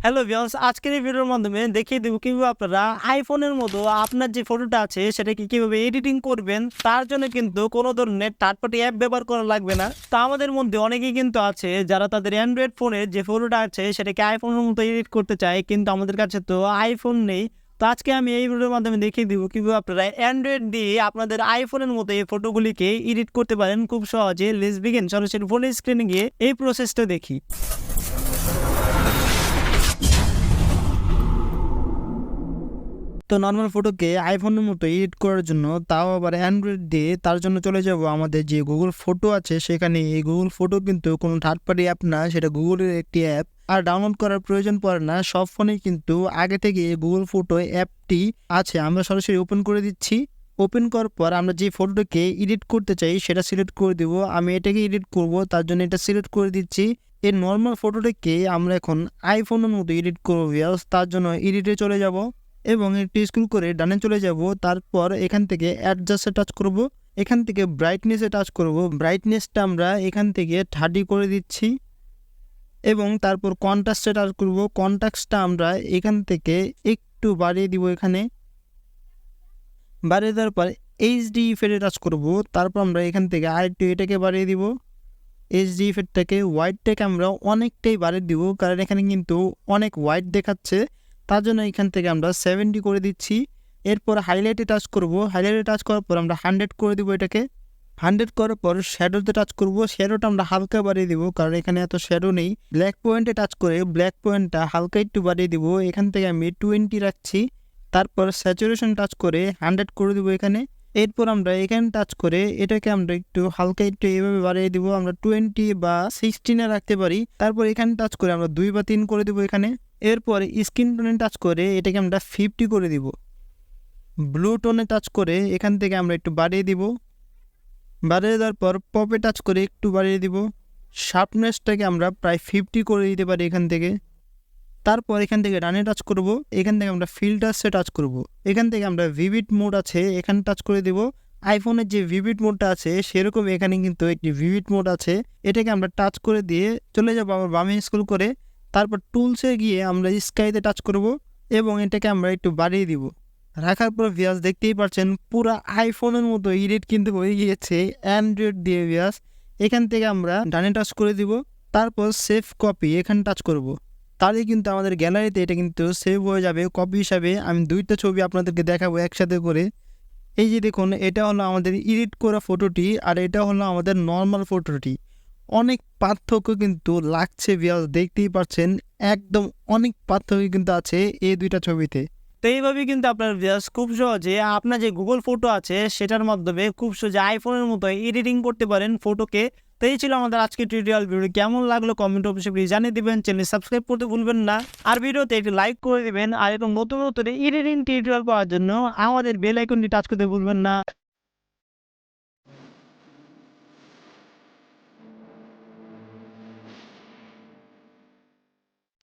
Hello viewers, আজকের এই ভিডিওর মাধ্যমে দেখিয়ে দেব কিভাবে আপনারা আইফোনের মতো আপনার যে ফটোটা আছে সেটাকে কিভাবে এডিটিং করবেন। তার জন্য কিন্তু কোনো ধরনের থার্ড পার্টি অ্যাপ ব্যবহার করা লাগবে না। তো আমাদের মধ্যে অনেকেই কিন্তু আছে যারা তাদের অ্যান্ড্রয়েড ফোনে যে ফটোটা আছে সেটাকে আইফোনের মতো এডিট করতে চায়, কিন্তু আমাদের কাছে তো আইফোন নেই। তো আজকে আমি এই ভিডিওর মাধ্যমে দেখিয়ে দিব কিভাবে আপনারা অ্যান্ড্রয়েড দিয়ে আপনাদের আইফোনের মতো এই ফটোগুলিকে এডিট করতে পারেন খুব সহজে। Let's begin. সরাসরি ফোনের স্ক্রিনে গিয়ে এই প্রসেসটা দেখি। তো নর্মাল ফটোকে আইফোনের মতো এডিট করার জন্য, তাও আবার অ্যান্ড্রয়েড দিয়ে, তার জন্য চলে যাব আমাদের যে গুগল ফটো আছে সেখানে। এই গুগল ফটো কিন্তু কোনো থার্ড পার্টি অ্যাপ না, সেটা গুগলের একটি অ্যাপ। আর ডাউনলোড করার প্রয়োজন পড়ে না, সব ফোনেই কিন্তু আগে থেকে গুগল ফটো অ্যাপটি আছে। আমরা সরাসরি ওপেন করে দিচ্ছি। ওপেন করার পর আমরা যে ফটোটাকে এডিট করতে চাই সেটা সিলেক্ট করে দেব। আমি এটাকে এডিট করব, তার জন্য এটা সিলেক্ট করে দিচ্ছি। এই নর্মাল ফটোটাকে আমরা এখন আইফোনের মতো এডিট করবো। তার জন্য এডিটে চলে যাব এবং একটু স্ক্রল করে ডানে চলে যাব। তারপর এখান থেকে অ্যাডজাস্টে টাচ করব, এখান থেকে ব্রাইটনেসে টাচ করব। ব্রাইটনেসটা আমরা এখান থেকে 30 করে দিচ্ছি এবং তারপর কন্ট্রাস্টে টাচ করব। কন্ট্রাস্টটা আমরা এখান থেকে একটু বাড়িয়ে দিব। এখানে বাড়িয়ে দেওয়ার পর এইচডি ইফেক্টে টাচ করব। তারপর আমরা এখান থেকে আরেকটু এটাকে বাড়িয়ে দিব। এইচডি ইফেক্টটাকে হোয়াইটটাকে আমরা অনেকটাই বাড়িয়ে দিব, কারণ এখানে কিন্তু অনেক হোয়াইট দেখাচ্ছে। তার জন্য এখান থেকে আমরা 70 করে দিচ্ছি। এরপর হাইলাইটে টাচ করব। হাইলাইটে টাচ করার পর আমরা 100 করে দিব। এটাকে 100 করার পর শ্যাডোতে টাচ করব। শ্যাডোটা আমরা হালকা বাড়িয়ে দিব, কারণ এখানে এত শ্যাডো নেই। ব্ল্যাক পয়েন্টে টাচ করে ব্ল্যাক পয়েন্টটা হালকা একটু বাড়িয়ে দিব। এখান থেকে আমি 20 রাখছি। তারপর স্যাচুরেশন টাচ করে 100 করে দিব এখানে। এরপর আমরা এখানে টাচ করে এটাকে আমরা একটু হালকা একটু এইভাবে বাড়িয়ে দিব। আমরা 20 বা 16 রাখতে পারি। তারপর এখানে টাচ করে আমরা 2 বা 3 করে দিব এখানে। এরপর স্কিন টোনে টাচ করে এটাকে আমরা 50 করে দিব। ব্লু টোনে টাচ করে এখান থেকে আমরা একটু বাড়িয়ে দিব। বাড়িয়ে দেওয়ার পর পপে টাচ করে একটু বাড়িয়ে দিব। শার্পনেসটাকে আমরা প্রায় 50 করে দিতে পারি এখান থেকে। তারপর এখান থেকে ডানে টাচ করব। এখান থেকে আমরা ফিল্টার্সে টাচ করব। এখান থেকে আমরা ভিভিড মোড আছে এখানে টাচ করে দিব। আইফোনের যে ভিভিড মোডটা আছে সেরকম এখানে কিন্তু একটি ভিভিড মোড আছে। এটাকে আমরা টাচ করে দিয়ে চলে যাব আবার বামে স্ক্রল করে। তারপর টুলসে গিয়ে আমরা স্কাইতে টাচ করব এবং এটাকে আমরা একটু বাড়িয়ে দিব। রাখার পর ভিউয়ার্স দেখতেই পাচ্ছেন পুরো আইফোনের মতো এডিট কিন্তু হয়ে গিয়েছে অ্যান্ড্রয়েড দিয়ে। ভিউয়ার্স এখান থেকে আমরা ডানে টাচ করে দিব। তারপর সেভ কপি এখানে টাচ করব। তাহলে কিন্তু আমাদের গ্যালারিতে এটা কিন্তু সেভ হয়ে যাবে কপি হিসাবে। আমি 2টা ছবি আপনাদেরকে দেখাবো একসাথে করে। এই যে দেখুন, এটা হলো আমাদের এডিট করা ফটোটি আর এটা হলো আমাদের নর্মাল ফটোটি। অনেক পার্থক্য কিন্তু লাগছে ভিউয়ার্স, দেখতেই পাচ্ছেন একদম অনেক পার্থক্য কিন্তু আছে এই 2টা ছবিতে। তো এইভাবে কিন্তু আপনার ভিউয়ার্স খুব সহজে আপনার যে গুগল ফটো আছে সেটার মাধ্যমে খুব সহজে আইফোনের মতো এডিটিং করতে পারেন ফটোকে। তো এই ছিল আমাদের আজকের টিউটোরিয়াল। ভিডিও কেমন লাগলো কমেন্ট অবশ্যই প্লিজ জানিয়ে দিবেন। চ্যানেল সাবস্ক্রাইব করতে ভুলবেন না, আর ভিডিওতে একটি লাইক করে দিবেন। আর এরকম নতুন নতুন এডিটিং টিউটোরিয়াল পাওয়ার জন্য আমাদের বেল আইকনটি টাচ করতে ভুলবেন না।